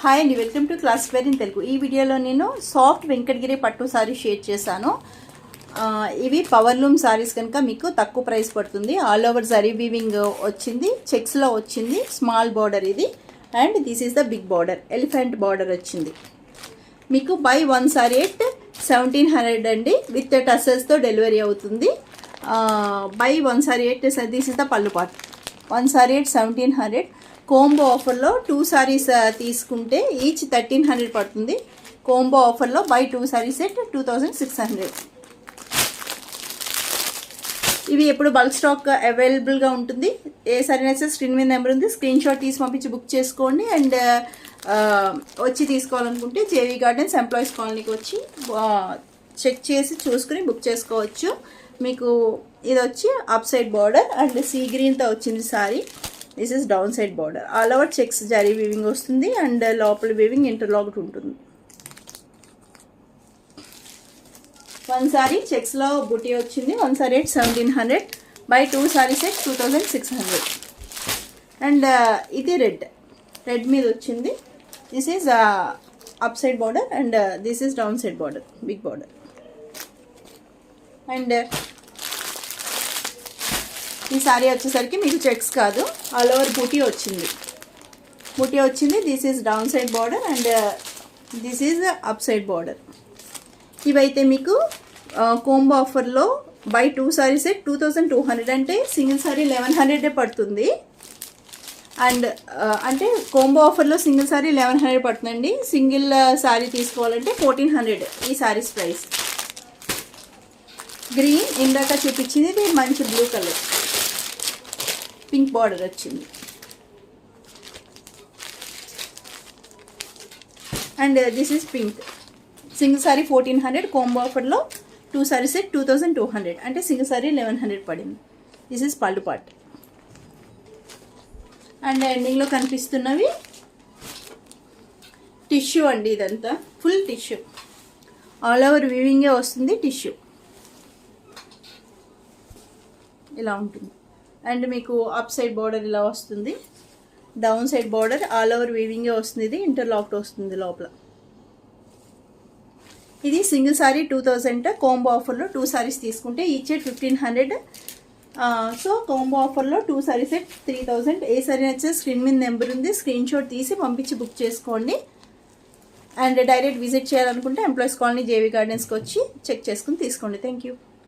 Hi అండి, welcome to class wear in Telugu. ఈ వీడియోలో నేను సాఫ్ట్ వెంకటగిరి పట్టు సారీ షేర్ చేశాను. ఇవి పవర్ లూమ్ సారీస్ కనుక మీకు తక్కువ ప్రైస్ పడుతుంది. ఆల్ ఓవర్ జరీ వీవింగ్ వచ్చింది, చెక్స్లో వచ్చింది, స్మాల్ బార్డర్ ఇది. And this is the big border, elephant border వచ్చింది. మీకు బై 1 సారీ ఎట్ 1700 అండి, విత్ టసల్స్తో డెలివరీ అవుతుంది. Buy 1 sari at this is the pallu part. 1 sari at 1700. Combo ఆఫర్లో 2 సారీస్ తీసుకుంటే ఈచ్ 1300 పడుతుంది. కోంబో ఆఫర్లో బై 2 సారీస్ ఎట్ 2600. ఇవి ఎప్పుడు బల్క్ స్టాక్ అవైలబుల్గా ఉంటుంది. ఏ సారీ నచ్చితే స్క్రీన్ మీద నెంబర్ ఉంది, స్క్రీన్ షాట్ తీసి పంపించి బుక్ చేసుకోండి. అండ్ వచ్చి తీసుకోవాలనుకుంటే జేవీ గార్డెన్స్ ఎంప్లాయీస్ కాలనీకి వచ్చి చెక్ చేసి చూసుకుని బుక్ చేసుకోవచ్చు. మీకు ఇది వచ్చి up side border and sea గ్రీన్తో వచ్చింది sari. This is down side border. All over checks zari weaving వస్తుంది అండ్ లోపల వీవింగ్ ఇంటర్లాక్డ్ ఉంటుంది. 1 సారీ చెక్స్లో బుటీ వచ్చింది. 1 sari at 1700 by 2 saris at 2600. And ఇది రెడ్ మీద వచ్చింది. This is up side border and this is down side border, big border. And ఈ సారీ వచ్చేసరికి మీకు చెక్స్ కాదు, ఆల్ ఓవర్ బూటీ వచ్చింది. This is down side border and this is up side border. ఇవైతే మీకు కోంబో ఆఫర్లో బై 2 సారీస్ ఎట్ 2200 అంటే single sorry 1100 పడుతుంది. అండ్ అంటే కోంబో ఆఫర్లో సింగిల్ సారీ 1100 పడుతుందండి. సింగిల్ సారీ తీసుకోవాలంటే 1400 ఈ సారీస్ ప్రైస్. గ్రీన్ ఇందాక చూపించింది, ఇది మంచి బ్లూ కలర్, పింక్ బార్డర్ వచ్చింది. And this is pink. Single sorry 1400, combo ఆఫర్లో 2 సారీస్ ఎట్ 2200 అంటే సింగిల్ సారీ 1100 పడింది. దిస్ ఈజ్ పళ్ళు పార్ట్. అండ్ ఎండింగ్లో కనిపిస్తున్నవి టిష్యూ అండి. ఇదంతా ఫుల్ టిష్యూ, ఆల్ ఓవర్ వీవింగే వస్తుంది. టిష్యూ ఇలా ఉంటుంది. అండ్ మీకు అప్ సైడ్ బార్డర్ ఇలా వస్తుంది, down side border all over వీవింగే వస్తుంది. ఇది ఇంటర్లాక్డ్ వస్తుంది లోపల. ఇది సింగిల్ సారీ 2000. కోంబో ఆఫర్లో 2 సారీస్ తీసుకుంటే ఈచ్ ఎట్ 1500. సో కోంబో ఆఫర్లో 2 సారీస్ ఎట్ 3000. ఏ సారీ నచ్చితే స్క్రీన్ మీద నెంబర్ ఉంది, స్క్రీన్ షాట్ తీసి పంపించి బుక్ చేసుకోండి. అండ్ డైరెక్ట్ విజిట్ చేయాలనుకుంటే ఎంప్లాయీస్ కాలనీ జేవీ గార్డెన్స్కి వచ్చి చెక్ చేసుకుని తీసుకోండి. Thank you.